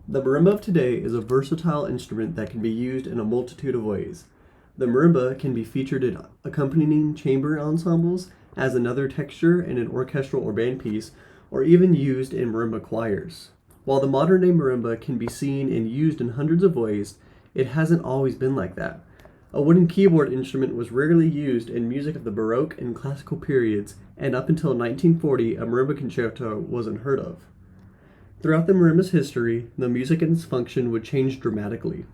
The marimba of today is a versatile instrument that can be used in a multitude of ways. The marimba can be featured in accompanying chamber ensembles as another texture in an orchestral or band piece, or even used in marimba choirs. While the modern day marimba can be seen and used in hundreds of ways, it hasn't always been like that. A wooden keyboard instrument was rarely used in music of the Baroque and Classical periods, and up until 1940, a marimba concerto was unheard of. Throughout the marimba's history, the music and its function would change dramatically.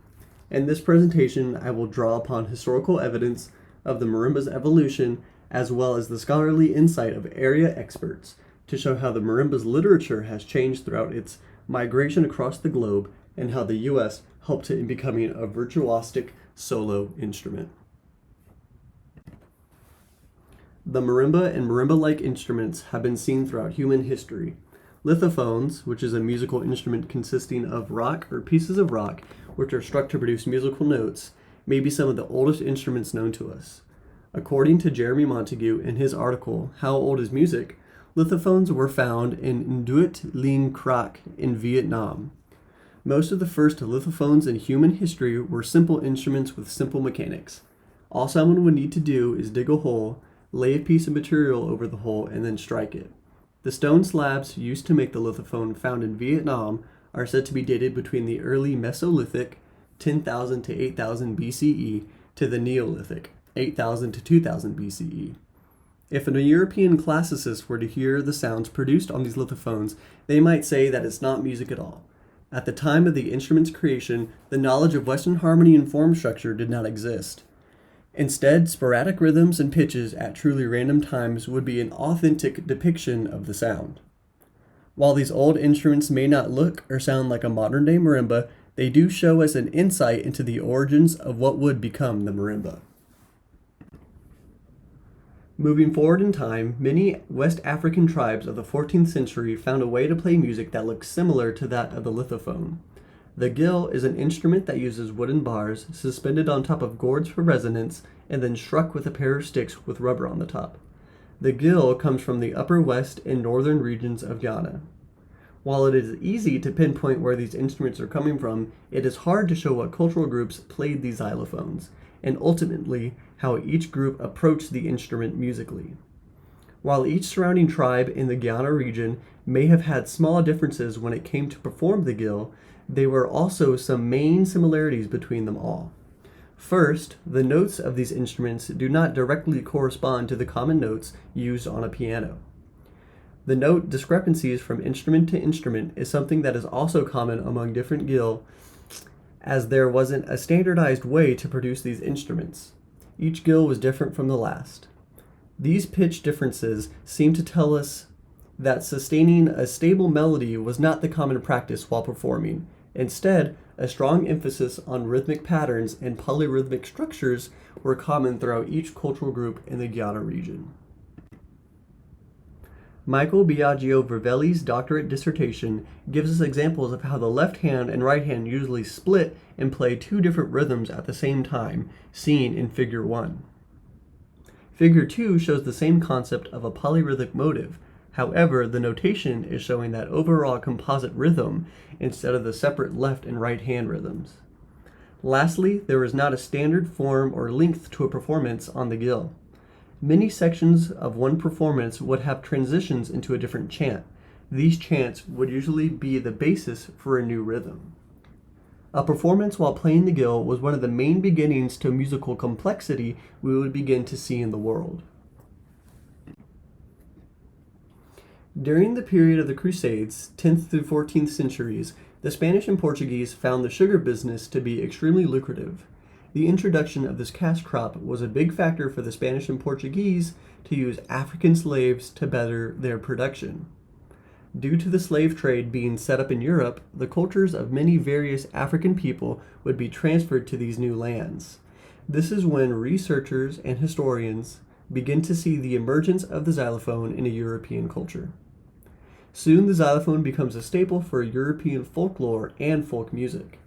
In this presentation, I will draw upon historical evidence of the marimba's evolution as well as the scholarly insight of area experts to show how the marimba's literature has changed throughout its migration across the globe and how the U.S. helped it in becoming a virtuosic solo instrument. The marimba and marimba-like instruments have been seen throughout human history. Lithophones, which is a musical instrument consisting of rock or pieces of rock which are struck to produce musical notes, may be some of the oldest instruments known to us. According to Jeremy Montague in his article, How Old is Music?, lithophones were found in Nduit Linh Krak in Vietnam. Most of the first lithophones in human history were simple instruments with simple mechanics. All someone would need to do is dig a hole, lay a piece of material over the hole, and then strike it. The stone slabs used to make the lithophone found in Vietnam are said to be dated between the early Mesolithic, 10,000 to 8,000 BCE, to the Neolithic, 8,000 to 2,000 BCE. If a European classicist were to hear the sounds produced on these lithophones, they might say that it's not music at all. At the time of the instrument's creation, the knowledge of Western harmony and form structure did not exist. Instead, sporadic rhythms and pitches at truly random times would be an authentic depiction of the sound. While these old instruments may not look or sound like a modern-day marimba, they do show us an insight into the origins of what would become the marimba. Moving forward in time, many West African tribes of the 14th century found a way to play music that looks similar to that of the lithophone. The gill is an instrument that uses wooden bars suspended on top of gourds for resonance and then struck with a pair of sticks with rubber on the top. The gill comes from the upper west and northern regions of Ghana. While it is easy to pinpoint where these instruments are coming from, it is hard to show what cultural groups played these xylophones, and ultimately how each group approached the instrument musically. While each surrounding tribe in the Ghana region may have had small differences when it came to perform the gill, there were also some main similarities between them all. First, the notes of these instruments do not directly correspond to the common notes used on a piano. The note discrepancies from instrument to instrument is something that is also common among different gill, as there wasn't a standardized way to produce these instruments. Each gill was different from the last. These pitch differences seem to tell us that sustaining a stable melody was not the common practice while performing. Instead, a strong emphasis on rhythmic patterns and polyrhythmic structures were common throughout each cultural group in the Ghana region. Michael Biagio Vervelli's doctorate dissertation gives us examples of how the left hand and right hand usually split and play two different rhythms at the same time, seen in Figure 1. Figure 2 shows the same concept of a polyrhythmic motive. However, the notation is showing that overall composite rhythm instead of the separate left and right hand rhythms. Lastly, there is not a standard form or length to a performance on the gill. Many sections of one performance would have transitions into a different chant. These chants would usually be the basis for a new rhythm. A performance while playing the gill was one of the main beginnings to musical complexity we would begin to see in the world. During the period of the Crusades, 10th through 14th centuries, the Spanish and Portuguese found the sugar business to be extremely lucrative. The introduction of this cash crop was a big factor for the Spanish and Portuguese to use African slaves to better their production. Due to the slave trade being set up in Europe, the cultures of many various African people would be transferred to these new lands. This is when researchers and historians begin to see the emergence of the xylophone in a European culture. Soon the xylophone becomes a staple for European folklore and folk music.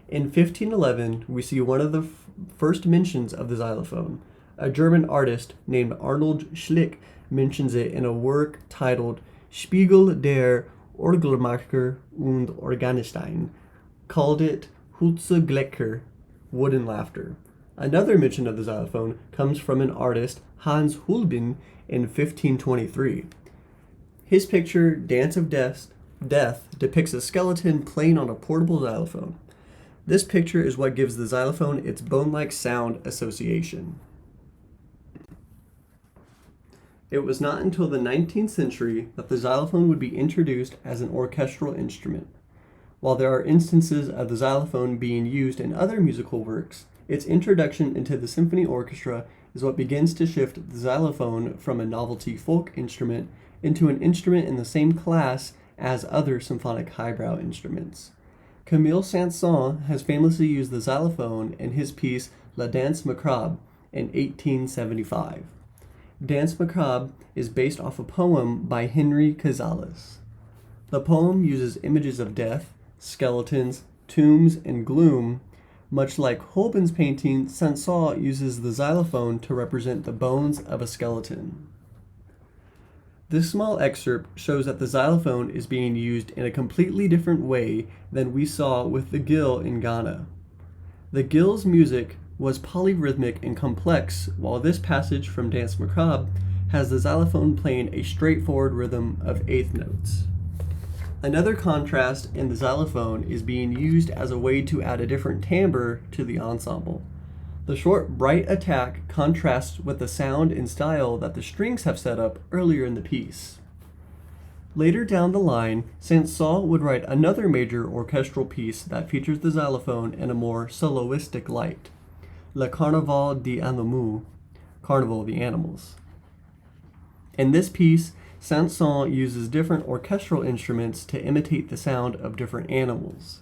In 1511, we see one of the first mentions of the xylophone. A German artist named Arnold Schlick mentions it in a work titled Spiegel der Orgelmacher und Organistein, called it Hutze wooden laughter. Another mention of the xylophone comes from an artist, Hans Hulbin, in 1523. His picture, Dance of Death, depicts a skeleton playing on a portable xylophone. This picture is what gives the xylophone its bone-like sound association. It was not until the 19th century that the xylophone would be introduced as an orchestral instrument. While there are instances of the xylophone being used in other musical works, its introduction into the symphony orchestra is what begins to shift the xylophone from a novelty folk instrument into an instrument in the same class as other symphonic highbrow instruments. Camille Saint-Saëns has famously used the xylophone in his piece La Danse Macabre in 1875. Danse Macabre is based off a poem by Henry Cazalis. The poem uses images of death, skeletons, tombs, and gloom. Much like Holbein's painting, Saint-Saëns uses the xylophone to represent the bones of a skeleton. This small excerpt shows that the xylophone is being used in a completely different way than we saw with the gill in Ghana. The gill's music was polyrhythmic and complex, while this passage from Danse Macabre has the xylophone playing a straightforward rhythm of eighth notes. Another contrast in the xylophone is being used as a way to add a different timbre to the ensemble. The short, bright attack contrasts with the sound and style that the strings have set up earlier in the piece. Later down the line, Saint-Saëns would write another major orchestral piece that features the xylophone in a more soloistic light, Le Carnaval des Animaux, Carnival of the Animals. In this piece, Saint-Saëns uses different orchestral instruments to imitate the sound of different animals.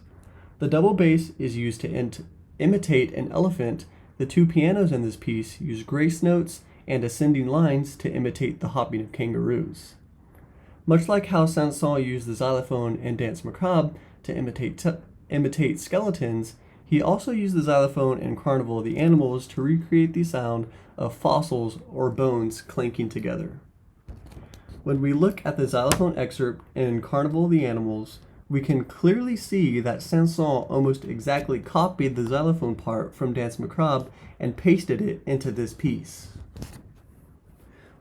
The double bass is used to imitate an elephant. The two pianos in this piece use grace notes and ascending lines to imitate the hopping of kangaroos. Much like how Saint-Saëns used the xylophone in Danse Macabre to imitate skeletons, he also used the xylophone in Carnival of the Animals to recreate the sound of fossils or bones clanking together. When we look at the xylophone excerpt in Carnival of the Animals, we can clearly see that Saint-Saëns almost exactly copied the xylophone part from Danse Macabre and pasted it into this piece.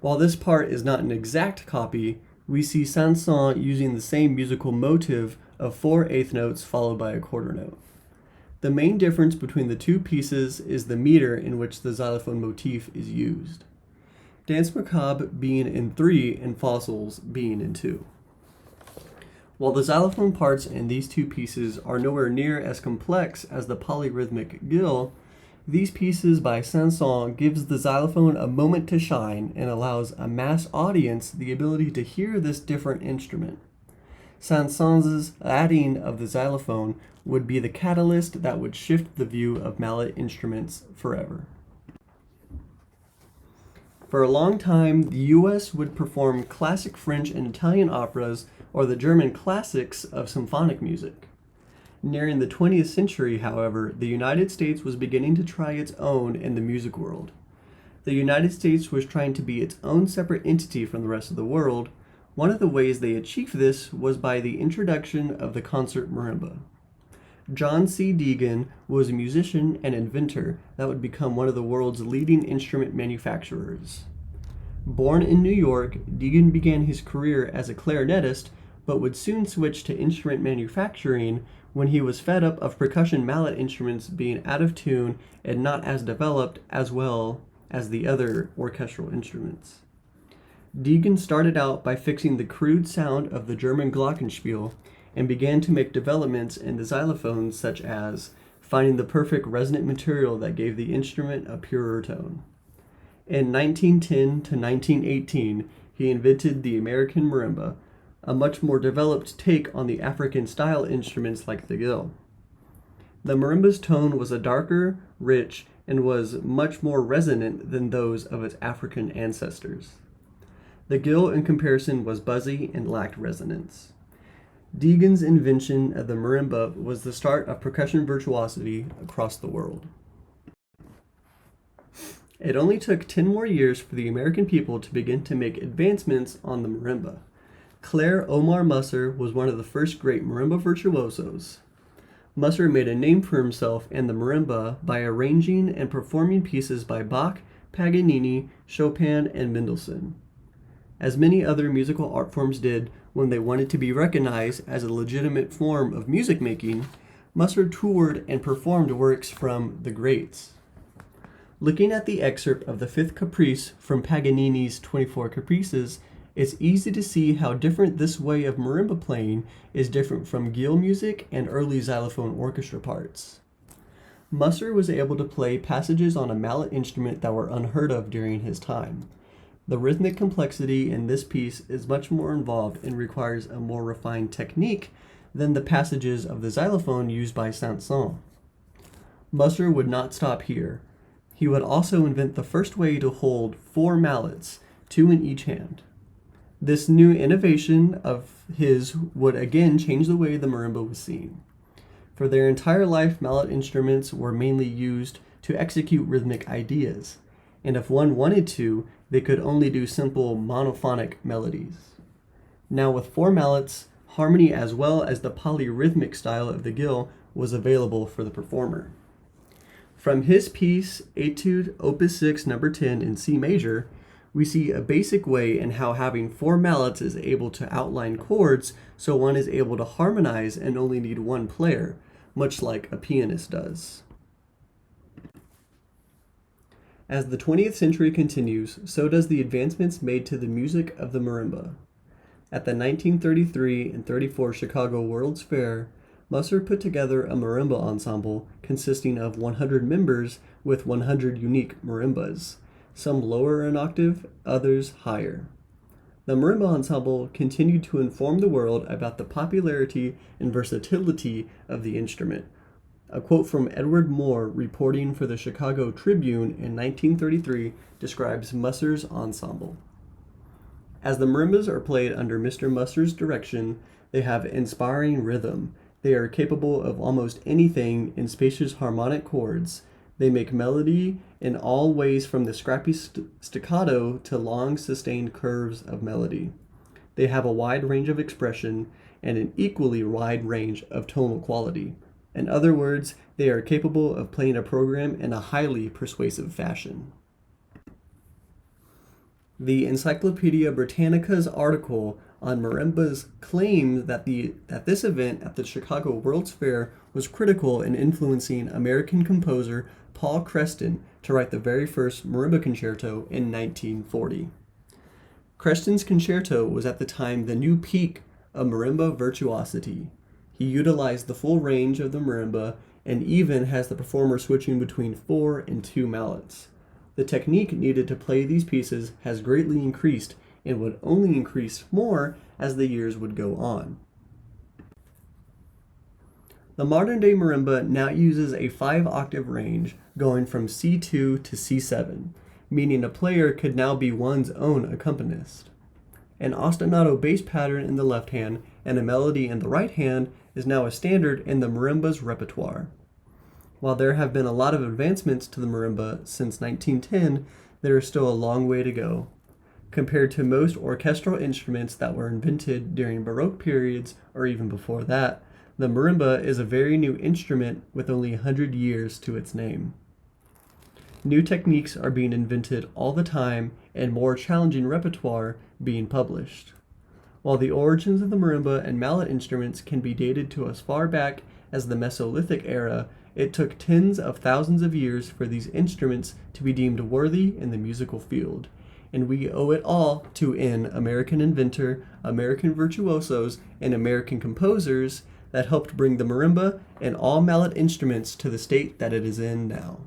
While this part is not an exact copy, we see Saint-Saëns using the same musical motive of 4 eighth notes followed by a quarter note. The main difference between the two pieces is the meter in which the xylophone motif is used. Danse Macabre being in 3 and Fossils being in 2. While the xylophone parts in these two pieces are nowhere near as complex as the polyrhythmic gill, these pieces by Saint-Saëns gives the xylophone a moment to shine and allows a mass audience the ability to hear this different instrument. Saint-Saëns' adding of the xylophone would be the catalyst that would shift the view of mallet instruments forever. For a long time, the U.S. would perform classic French and Italian operas or the German classics of symphonic music. Nearing the 20th century, however, the United States was beginning to try its own in the music world. The United States was trying to be its own separate entity from the rest of the world. One of the ways they achieved this was by the introduction of the concert marimba. John C. Deegan was a musician and inventor that would become one of the world's leading instrument manufacturers. Born in New York, Deegan began his career as a clarinetist, but would soon switch to instrument manufacturing when he was fed up of percussion mallet instruments being out of tune and not as developed as well as the other orchestral instruments. Deegan started out by fixing the crude sound of the German glockenspiel and began to make developments in the xylophones, such as finding the perfect resonant material that gave the instrument a purer tone. In 1910 to 1918, he invented the American marimba, a much more developed take on the African-style instruments like the gill. The marimba's tone was a darker, rich, and was much more resonant than those of its African ancestors. The gill, in comparison, was buzzy and lacked resonance. Deegan's invention of the marimba was the start of percussion virtuosity across the world. It only took 10 more years for the American people to begin to make advancements on the marimba. Claire Omar Musser was one of the first great marimba virtuosos. Musser made a name for himself and the marimba by arranging and performing pieces by Bach, Paganini, Chopin, and Mendelssohn. As many other musical art forms did when they wanted to be recognized as a legitimate form of music making, Musser toured and performed works from the greats. Looking at the excerpt of the Fifth Caprice from Paganini's 24 Caprices, it's easy to see how different this way of marimba playing is different from guild music and early xylophone orchestra parts. Musser was able to play passages on a mallet instrument that were unheard of during his time. The rhythmic complexity in this piece is much more involved and requires a more refined technique than the passages of the xylophone used by Saint-Saëns. Musser would not stop here. He would also invent the first way to hold 4 mallets, 2 in each hand. This new innovation of his would again change the way the marimba was seen. For their entire life, mallet instruments were mainly used to execute rhythmic ideas, and if one wanted to, they could only do simple monophonic melodies. Now with 4 mallets, harmony as well as the polyrhythmic style of the guild was available for the performer. From his piece, Etude Opus 6 No. 10 in C major, we see a basic way in how having 4 mallets is able to outline chords so one is able to harmonize and only need one player, much like a pianist does. As the 20th century continues, so does the advancements made to the music of the marimba. At the 1933 and 34 Chicago World's Fair, Musser put together a marimba ensemble consisting of 100 members with 100 unique marimbas, some lower in octave, others higher. The marimba ensemble continued to inform the world about the popularity and versatility of the instrument. A quote from Edward Moore, reporting for the Chicago Tribune in 1933, describes Musser's ensemble. As the marimbas are played under Mr. Musser's direction, they have inspiring rhythm. They are capable of almost anything in spacious harmonic chords. They make melody in all ways from the scrappy staccato to long sustained curves of melody. They have a wide range of expression and an equally wide range of tonal quality. In other words, they are capable of playing a program in a highly persuasive fashion. The Encyclopedia Britannica's article on marimbas claimed that this event at the Chicago World's Fair was critical in influencing American composer Paul Creston to write the very first marimba concerto in 1940. Creston's concerto was at the time the new peak of marimba virtuosity. He utilized the full range of the marimba and even has the performer switching between 4 and 2 mallets. The technique needed to play these pieces has greatly increased and would only increase more as the years would go on. The modern-day marimba now uses a 5-octave range going from C2 to C7, meaning a player could now be one's own accompanist. An ostinato bass pattern in the left hand and a melody in the right hand is now a standard in the marimba's repertoire. While there have been a lot of advancements to the marimba since 1910, there is still a long way to go. Compared to most orchestral instruments that were invented during Baroque periods or even before that, the marimba is a very new instrument with only 100 years to its name. New techniques are being invented all the time and more challenging repertoire being published. While the origins of the marimba and mallet instruments can be dated to as far back as the Mesolithic era, it took tens of thousands of years for these instruments to be deemed worthy in the musical field, and we owe it all to an American inventor, American virtuosos, and American composers that helped bring the marimba and all mallet instruments to the state that it is in now.